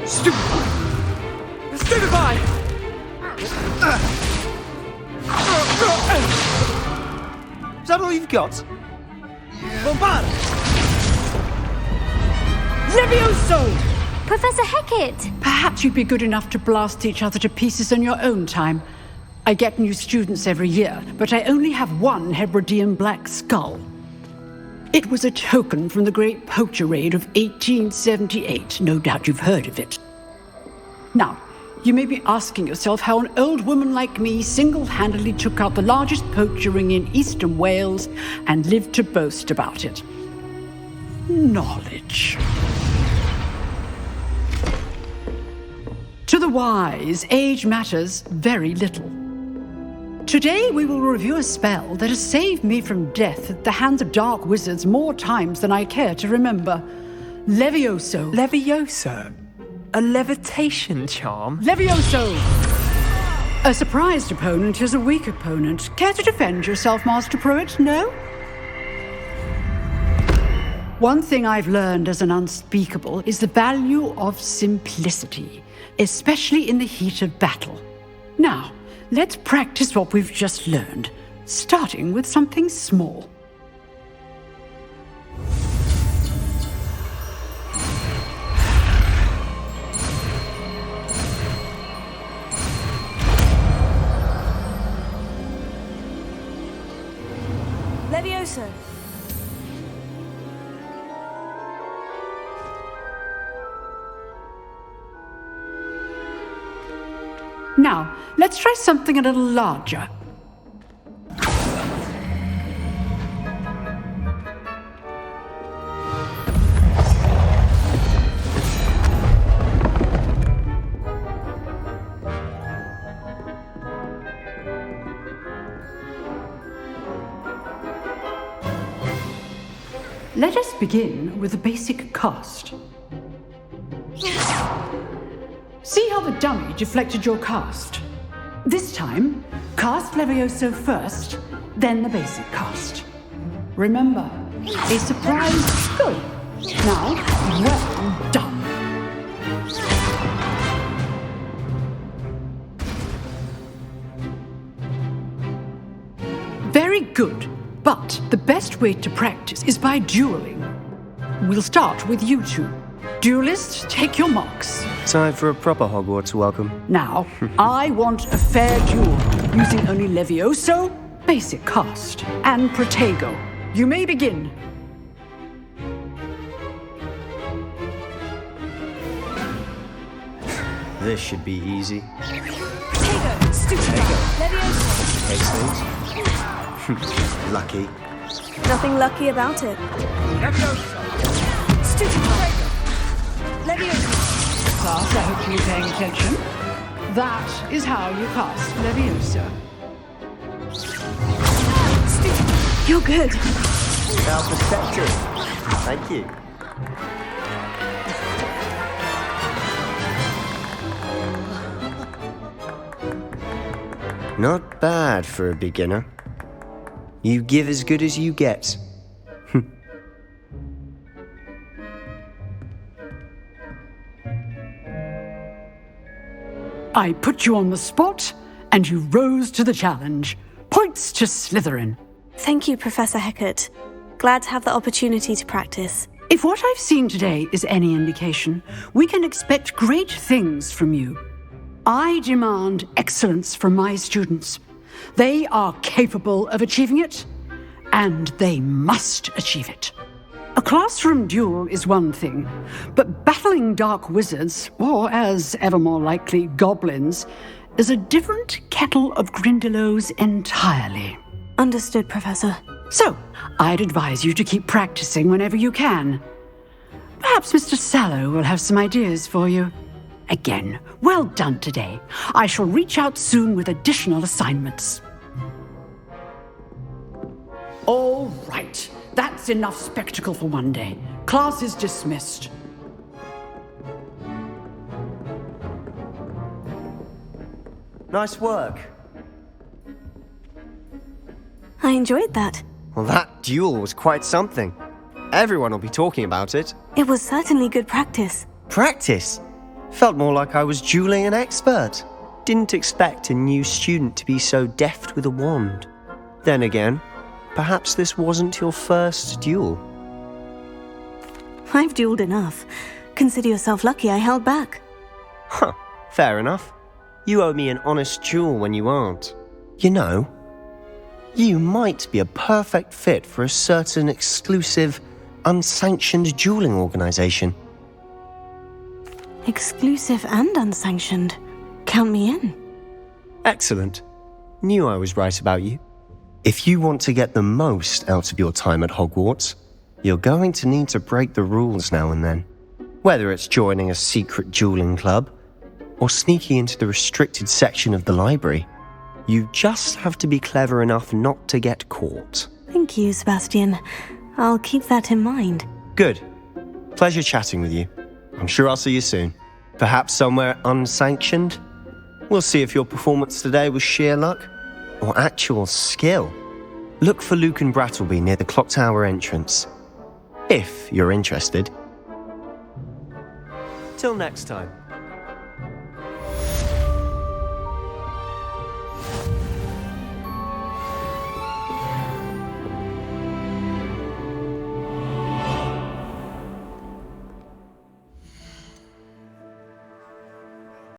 Stupefy! Is that all you've got? Bombard! Levioso! Professor Hecat! Perhaps you'd be good enough to blast each other to pieces in your own time. I get new students every year, but I only have one Hebridean black skull. It was a token from the Great Poacher Raid of 1878. No doubt you've heard of it. Now, you may be asking yourself how an old woman like me single-handedly took out the largest poacher ring in eastern Wales and lived to boast about it. Knowledge. To the wise, age matters very little. Today we will review a spell that has saved me from death at the hands of dark wizards more times than I care to remember. Levioso. Levioso? A levitation charm? Levioso! A surprised opponent is a weak opponent. Care to defend yourself, Master Pruitt? No? One thing I've learned as an unspeakable is the value of simplicity, especially in the heat of battle. Now, let's practice what we've just learned, starting with something small. Levioso. Now, let's try something a little larger. Let us begin with the basic cast. See how the dummy deflected your cast? This time, cast Levioso first, then the basic cast. Remember, a surprise. Good. Now, well done. Very good. But the best way to practice is by dueling. We'll start with you two. Duelists, take your marks. Time for a proper Hogwarts welcome. Now, I want a fair duel, using only Levioso, basic cast, and Protego. You may begin. This should be easy. Protego, Stupefy, Levioso. Takes things. Lucky. Nothing lucky about it. Levioso! Stupefy, Levioso. Class, I hope you're paying attention. That is how you cast Levioso. Stupefy. You're good. Now perception. Thank you. Not bad for a beginner. You give as good as you get. I put you on the spot, and you rose to the challenge. Points to Slytherin. Thank you, Professor Hecat. Glad to have the opportunity to practice. If what I've seen today is any indication, we can expect great things from you. I demand excellence from my students. They are capable of achieving it, and they must achieve it. A classroom duel is one thing, but battling dark wizards, or as ever more likely, goblins, is a different kettle of Grindylows entirely. Understood, Professor. So, I'd advise you to keep practicing whenever you can. Perhaps Mr. Sallow will have some ideas for you. Again, well done today. I shall reach out soon with additional assignments. All right, that's enough spectacle for one day. Class is dismissed. Nice work. I enjoyed that. Well, that duel was quite something. Everyone will be talking about it. It was certainly good practice. Practice? Felt more like I was dueling an expert. Didn't expect a new student to be so deft with a wand. Then again, perhaps this wasn't your first duel. I've dueled enough. Consider yourself lucky I held back. Huh, fair enough. You owe me an honest duel when you aren't. You know, you might be a perfect fit for a certain exclusive, unsanctioned dueling organization. Exclusive and unsanctioned. Count me in. Excellent. Knew I was right about you. If you want to get the most out of your time at Hogwarts, you're going to need to break the rules now and then. Whether it's joining a secret dueling club, or sneaking into the restricted section of the library, you just have to be clever enough not to get caught. Thank you, Sebastian. I'll keep that in mind. Good. Pleasure chatting with you. I'm sure I'll see you soon. Perhaps somewhere unsanctioned? We'll see if your performance today was sheer luck or actual skill. Look for Luke and Brattleby near the clock tower entrance, if you're interested. Till next time.